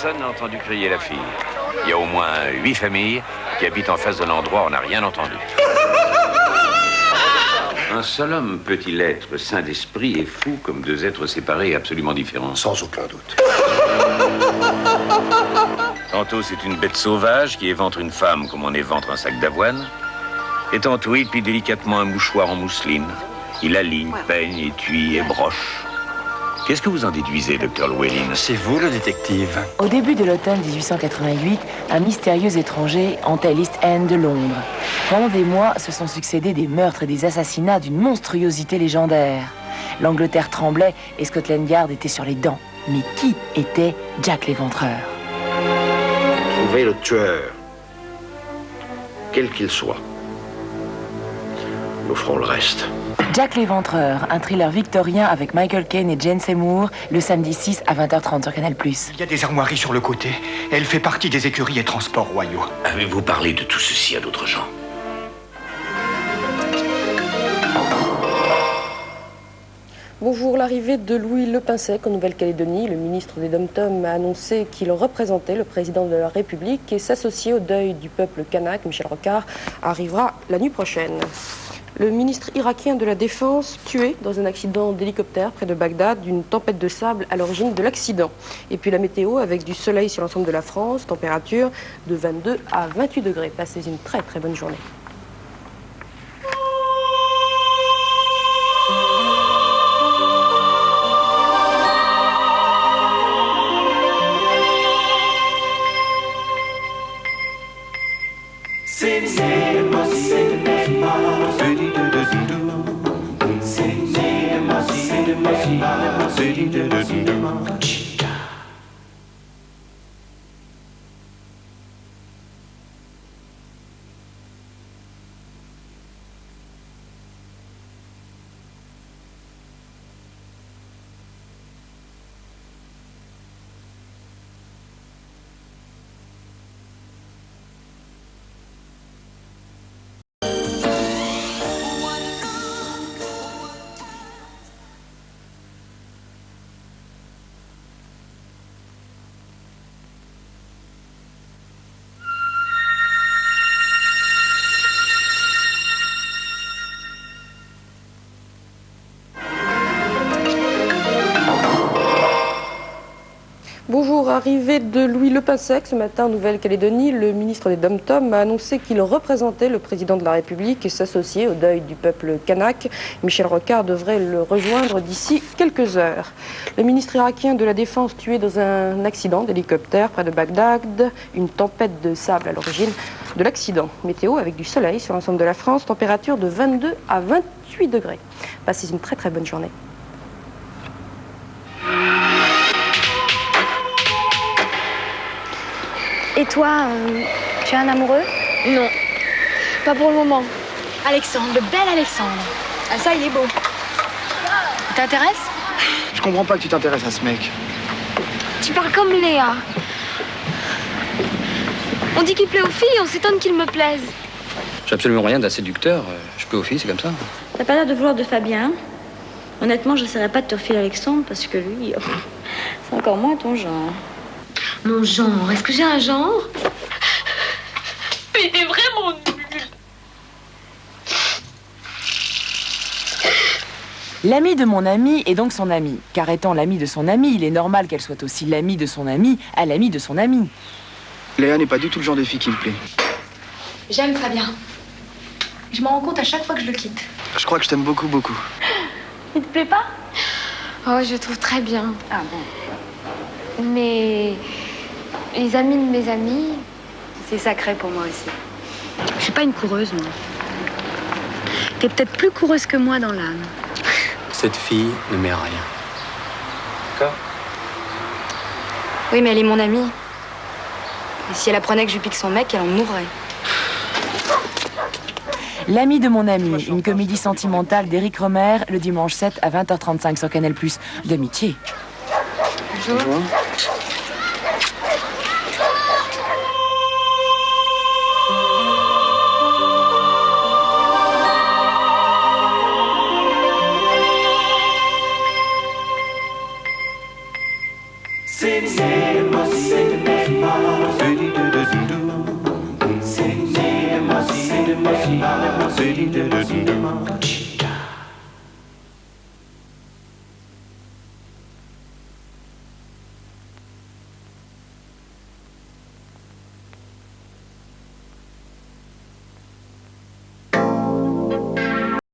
Personne n'a entendu crier la fille. Il y a au moins 8 familles qui habitent en face de l'endroit où on n'a rien entendu. Un seul homme peut-il être saint d'esprit et fou comme deux êtres séparés et absolument différents? Sans aucun doute. Tantôt c'est une bête sauvage qui éventre une femme comme on éventre un sac d'avoine. Et tantôt il plie délicatement un mouchoir en mousseline. Il aligne, peigne, étui et broche. Qu'est-ce que vous en déduisez, docteur Llewellyn? C'est vous le détective. Au début de l'automne 1888, un mystérieux étranger hantait l'East End de Londres. Pendant des mois, se sont succédés des meurtres et des assassinats d'une monstruosité légendaire. L'Angleterre tremblait et Scotland Yard était sur les dents. Mais qui était Jack l'Éventreur? Trouvez le tueur, quel qu'il soit. Nous ferons le reste. Jack l'Éventreur, un thriller victorien avec Michael Caine et Jane Seymour, le samedi 6 à 20h30 sur Canal+. Il y a des armoiries sur le côté. Elle fait partie des écuries et transports royaux. Avez-vous parlé de tout ceci à d'autres gens? Bonjour, l'arrivée de Louis Lepinsec en Nouvelle-Calédonie. Le ministre des Dom-Tom a annoncé qu'il représentait le président de la République et s'associer au deuil du peuple kanak, Michel Rocard, arrivera la nuit prochaine. Le ministre irakien de la Défense tué dans un accident d'hélicoptère près de Bagdad, d'une tempête de sable à l'origine de l'accident. Et puis la météo avec du soleil sur l'ensemble de la France, température de 22 à 28 degrés. Passez une très très bonne journée. Bonjour, arrivée de Louis Lepinsec ce matin en Nouvelle-Calédonie. Le ministre des Dom-Tom a annoncé qu'il représentait le président de la République et s'associer au deuil du peuple kanak. Michel Rocard devrait le rejoindre d'ici quelques heures. Le ministre irakien de la Défense tué dans un accident d'hélicoptère près de Bagdad. Une tempête de sable à l'origine de l'accident. Météo avec du soleil sur l'ensemble de la France. Température de 22 à 28 degrés. Passez une très très bonne journée. Et toi, tu as un amoureux? Non, pas pour le moment. Alexandre, le bel Alexandre. Ah ça, il est beau. T'intéresse? Je comprends pas que tu t'intéresses à ce mec. Tu parles comme Léa. On dit qu'il plaît aux filles, on s'étonne qu'il me plaise. J'ai absolument rien d'assez séducteur. Je plais aux filles, c'est comme ça. T'as pas l'air de vouloir de Fabien. Honnêtement, je n'essaierai pas de te refiler Alexandre parce que lui, c'est encore moins ton genre. Mon genre, est-ce que j'ai un genre? Mais il est vraiment nul. L'ami de mon ami est donc son ami. Car étant l'ami de son ami, il est normal qu'elle soit aussi l'ami de son ami à l'ami de son ami. Léa n'est pas du tout le genre de fille qui me plaît. J'aime Fabien. Je m'en rends compte à chaque fois que je le quitte. Je crois que je t'aime beaucoup, beaucoup. Il te plaît pas? Oh, je le trouve très bien. Ah bon? Mais les amis de mes amis, C'est sacré pour moi aussi. Je suis pas une coureuse, moi. T'es peut-être plus coureuse que moi dans l'âme. Cette fille ne met à rien. D'accord? Oui, mais elle est mon amie. Et si elle apprenait que je pique son mec, elle en mourrait. L'ami de mon ami, une comédie sentimentale d'Éric Romer, le dimanche 7 à 20h35 sur Canal+. D'amitié. Bonjour. City,